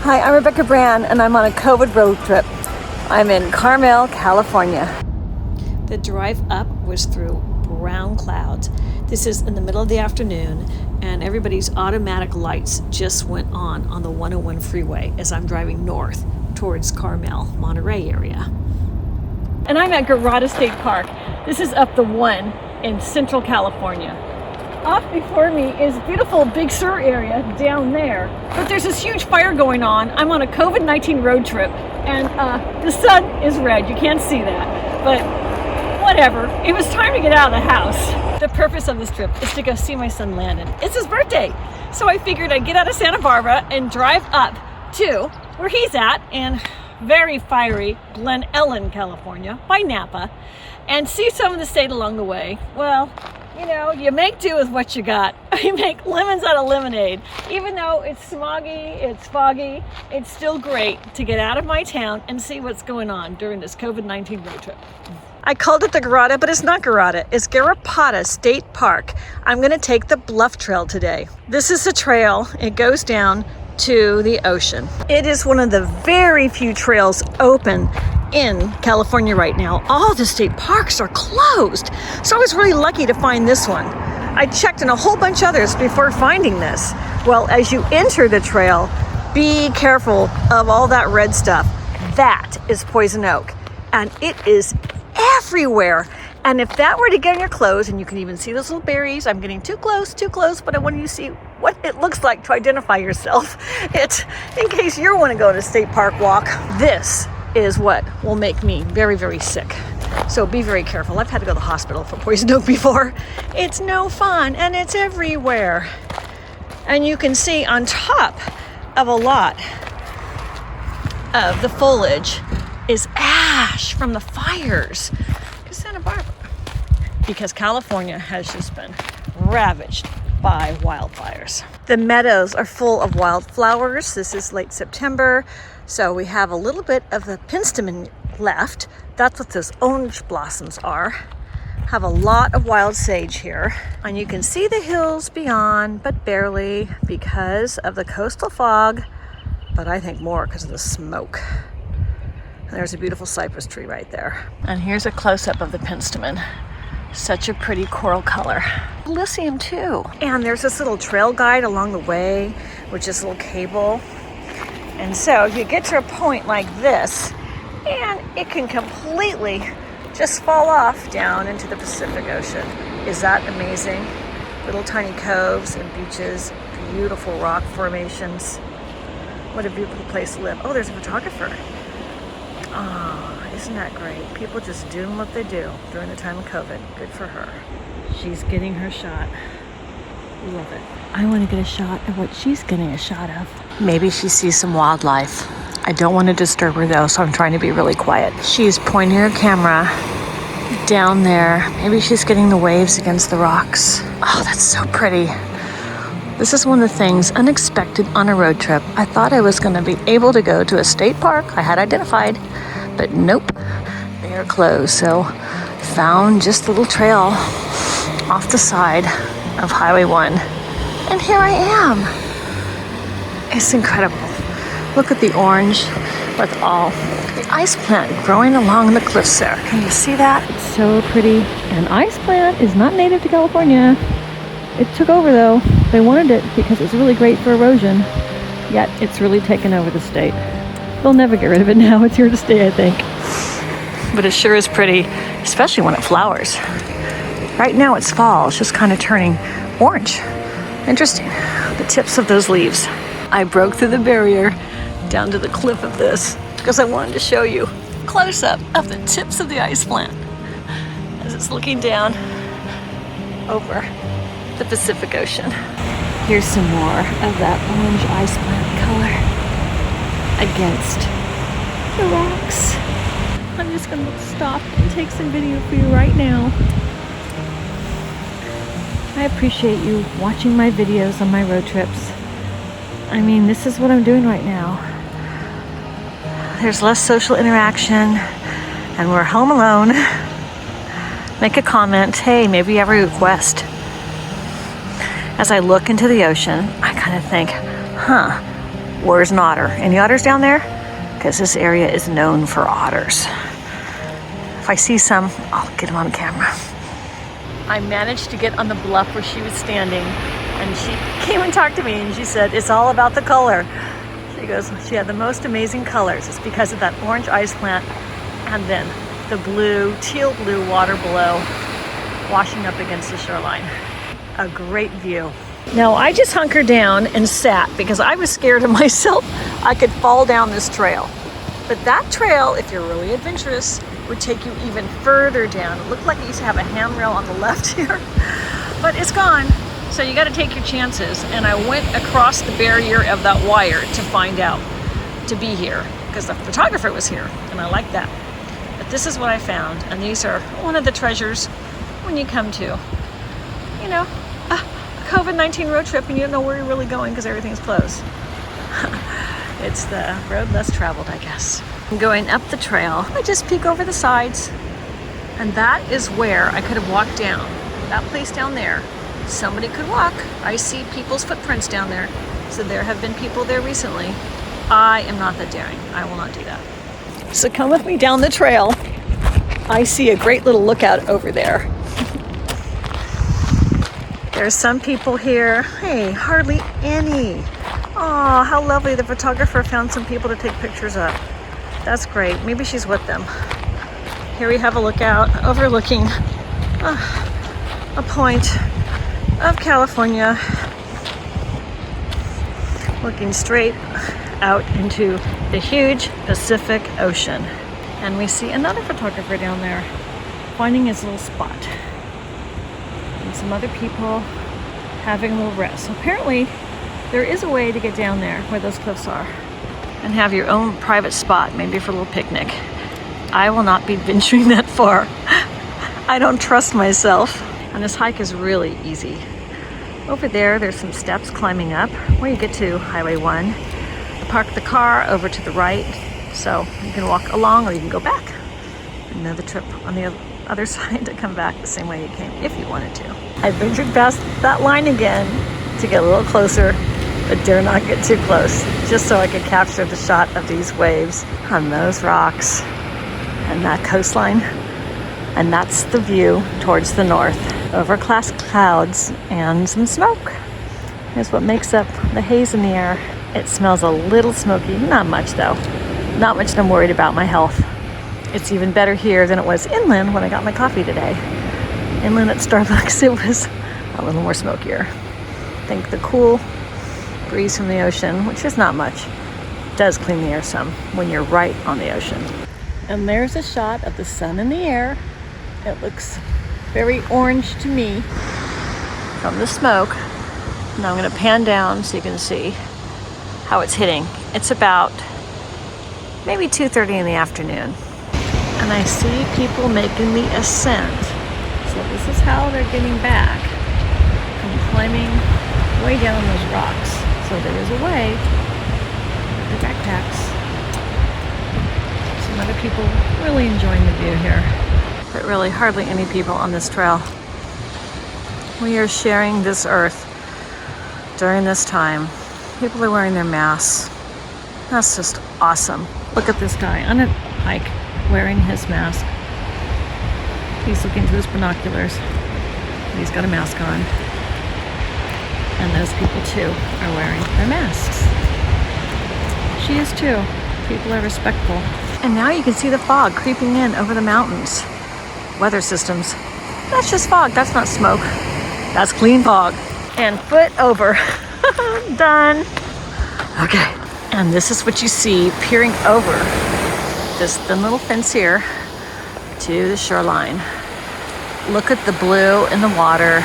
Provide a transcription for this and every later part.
Hi, I'm Rebecca Brand, and I'm on a Covid road trip. I'm in Carmel, California. The drive up was through brown clouds. This is in the middle of the afternoon, and everybody's automatic lights just went on the 101 freeway as I'm driving north towards Carmel, Monterey area. And I'm at Garada State Park. This is up the one in Central California. Off before me is beautiful Big Sur area down there. But there's this huge fire going on. I'm on a COVID-19 road trip, and the sun is red. You can't see that, but whatever. It was time to get out of the house. The purpose of this trip is to go see my son Landon. It's his birthday. So I figured I'd get out of Santa Barbara and drive up to where he's at in very fiery Glen Ellen, California, by Napa, and see some of the state along the way. Well, you know, you make do with what you got. You make lemons out of lemonade. Even though it's smoggy, it's foggy, it's still great to get out of my town and see what's going on during this COVID-19 road trip. I called it the Garada, but it's not Garada. It's Garapata State Park. I'm going to take the Bluff Trail today. This is a trail. It goes down to the ocean. It is one of the very few trails open in California right now. All the state parks are closed. So I was really lucky to find this one. I checked in a whole bunch of others before finding this. Well, as you enter the trail, be careful of all that red stuff. That is poison oak, and it is everywhere. And if that were to get on your clothes, and you can even see those little berries, I'm getting too close, but I want you to see what it looks like to identify yourself. It's in case you want to go on a state park walk. This is what will make me very, very sick. So be very careful. I've had to go to the hospital for poison oak before. It's no fun, and it's everywhere. And you can see on top of a lot of the foliage is ash from the fires. Santa Barbara. Because California has just been ravaged by wildfires. The meadows are full of wildflowers. This is late September, so we have a little bit of the penstemon left. That's what those orange blossoms are. Have a lot of wild sage here. And you can see the hills beyond, but barely because of the coastal fog, but I think more because of the smoke. There's a beautiful cypress tree right there. And here's a close-up of the penstemon. Such a pretty coral color. Lycium too. And there's this little trail guide along the way with just a little cable. And so you get to a point like this, and it can completely just fall off down into the Pacific Ocean. Is that amazing? Little tiny coves and beaches, beautiful rock formations. What a beautiful place to live. Oh, there's a photographer. Oh, isn't that great? People just doing what they do during the time of COVID. Good for her. She's getting her shot. Love it. I want to get a shot of what she's getting a shot of. Maybe she sees some wildlife. I don't want to disturb her though, so I'm trying to be really quiet. She's pointing her camera down there. Maybe she's getting the waves against the rocks. Oh, that's so pretty. This is one of the things unexpected on a road trip. I thought I was going to be able to go to a state park I had identified, but nope, they are closed. So found just a little trail off the side of Highway 1. And here I am. It's incredible. Look at the orange with all the ice plant growing along the cliffs there. Can you see that? It's so pretty. An ice plant is not native to California. It took over though. They wanted it because it's really great for erosion, yet it's really taken over the state. They'll never get rid of it now. It's here to stay, I think. But it sure is pretty, especially when it flowers. Right now it's fall. It's just kind of turning orange. Interesting. The tips of those leaves. I broke through the barrier down to the cliff of this because I wanted to show you close up of the tips of the ice plant as it's looking down over the Pacific Ocean. Here's some more of that orange ice plant color against the rocks. I'm just gonna stop and take some video for you right now. I appreciate you watching my videos on my road trips. I mean, this is what I'm doing right now. There's less social interaction and we're home alone. Make a comment. Hey, maybe you have a request. As I look into the ocean, I kind of think, Where's an otter? Any otters down there? Because this area is known for otters. If I see some, I'll get them on camera. I managed to get on the bluff where she was standing, and she came and talked to me, and she said, it's all about the color. She goes, she had the most amazing colors. It's because of that orange ice plant and then the blue, teal blue water below washing up against the shoreline. A great view. Now I just hunkered down and sat because I was scared of myself. I could fall down this trail. But that trail, if you're really adventurous, would take you even further down. It looked like it used to have a handrail on the left here, but it's gone. So you got to take your chances. And I went across the barrier of that wire to find out, to be here, because the photographer was here, and I like that. But this is what I found, and these are one of the treasures when you come to, you know, a COVID-19 road trip and you don't know where you're really going because everything's closed. It's the road less traveled, I guess. Going up the trail, I just peek over the sides, and that is where I could have walked down. That place down there, somebody could walk. I see people's footprints down there, so there have been people there recently. I am not that daring. I will not do that. So come with me down the trail. I see a great little lookout over there. There's some people here. Hey, hardly any. Oh, how lovely. The photographer found some people to take pictures of. That's great. Maybe she's with them. Here we have a lookout overlooking a point of California, looking straight out into the huge Pacific Ocean. And we see another photographer down there finding his little spot. And some other people having a little rest. So apparently there is a way to get down there where those cliffs are and have your own private spot, maybe for a little picnic. I will not be venturing that far. I don't trust myself. And this hike is really easy. Over there, there's some steps climbing up where you get to Highway 1. Park the car over to the right, so you can walk along or you can go back. Another trip on the other side to come back the same way you came if you wanted to. I ventured past that line again to get a little closer, but dare not get too close, just so I could capture the shot of these waves on those rocks and that coastline. And that's the view towards the north. Overcast clouds and some smoke is what makes up the haze in the air. It smells a little smoky, not much though. Not much that I'm worried about my health. It's even better here than it was inland when I got my coffee today. Inland at Starbucks, it was a little more smokier. I think the cool breeze from the ocean, which is not much, does clean the air some when you're right on the ocean. And there's a shot of the sun in the air. It looks very orange to me from the smoke. Now I'm going to pan down so you can see how it's hitting. It's about maybe 2:30 in the afternoon. And I see people making the ascent. So this is how they're getting back from climbing way down those rocks. So there is a way with the backpacks. Some other people really enjoying the view here. But really hardly any people on this trail. We are sharing this earth during this time. People are wearing their masks. That's just awesome. Look at this guy on a hike wearing his mask. He's looking through his binoculars. He's got a mask on. And those people too are wearing their masks. She is too. People are respectful. And now you can see the fog creeping in over the mountains. Weather systems. That's just fog. That's not smoke. That's clean fog. And foot over. Done. Okay. And this is what you see peering over this thin little fence here to the shoreline. Look at the blue in the water.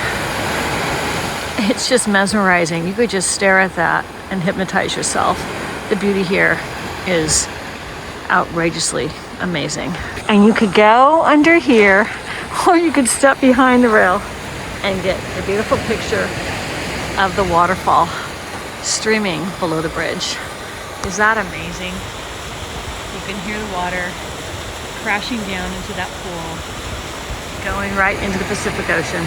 It's just mesmerizing. You could just stare at that and hypnotize yourself. The beauty here is outrageously amazing. And you could go under here, or you could step behind the rail and get a beautiful picture of the waterfall streaming below the bridge. Is that amazing? You can hear the water crashing down into that pool, going right into the Pacific Ocean.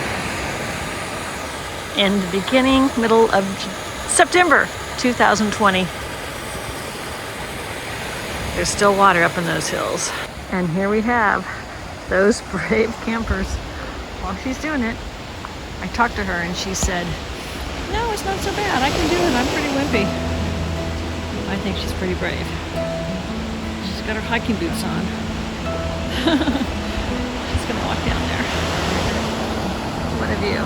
In the middle of September 2020. There's still water up in those hills. And here we have those brave campers. While she's doing it, I talked to her and she said, "No, it's not so bad. I can do it. I'm pretty wimpy." I think she's pretty brave. She's got her hiking boots on. She's gonna walk down there. What a view.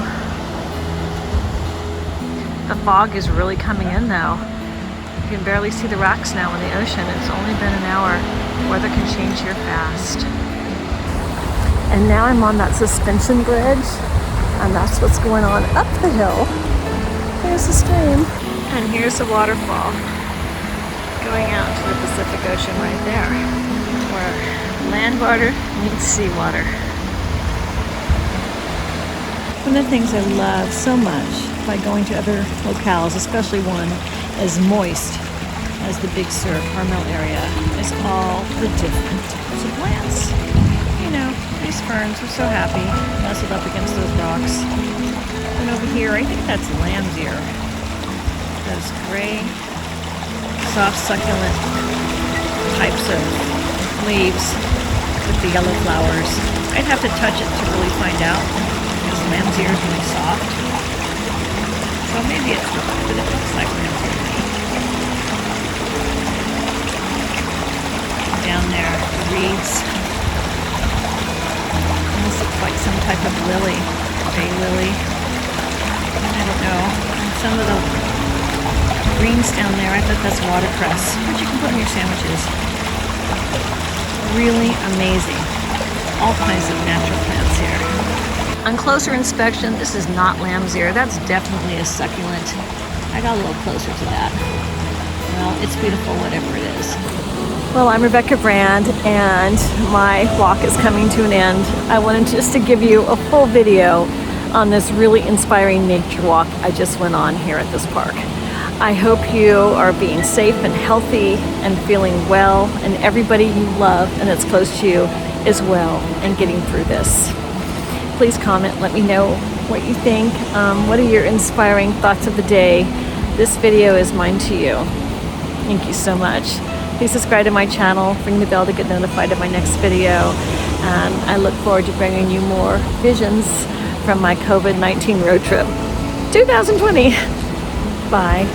The fog is really coming in though. You can barely see the rocks now in the ocean. It's only been an hour. Weather can change here fast. And now I'm on that suspension bridge, and that's what's going on up the hill. There's the stream. And here's the waterfall going out to the Pacific Ocean right there, where land water meets seawater. One of the things I love so much by going to other locales, especially one as moist as the Big Sur, Carmel area, is all the different types of plants. You know, these ferns are so happy, nestled up against those rocks. And over here, I think that's lamb's ear. Those gray, soft, succulent types of leaves with the yellow flowers. I'd have to touch it to really find out, because lamb's ear is really soft. So maybe it's not, but it looks like lamb's ear. Down there, reeds. This looks like some type of lily, bay lily. I don't know. And some of the greens down there, I thought that's watercress, which you can put in your sandwiches. Really amazing. All kinds of natural plants here. On closer inspection, this is not lamb's ear. That's definitely a succulent. I got a little closer to that. Well, it's beautiful, whatever it is. Well, I'm Rebecca Brand, and my walk is coming to an end. I wanted just to give you a full video on this really inspiring nature walk I just went on here at this park. I hope you are being safe and healthy and feeling well, and everybody you love and that's close to you is well and getting through this. Please comment, let me know what you think. What are your inspiring thoughts of the day? This video is mine to you. Thank you so much. Please subscribe to my channel, ring the bell to get notified of my next video, and I look forward to bringing you more visions from my COVID-19 road trip 2020. Bye.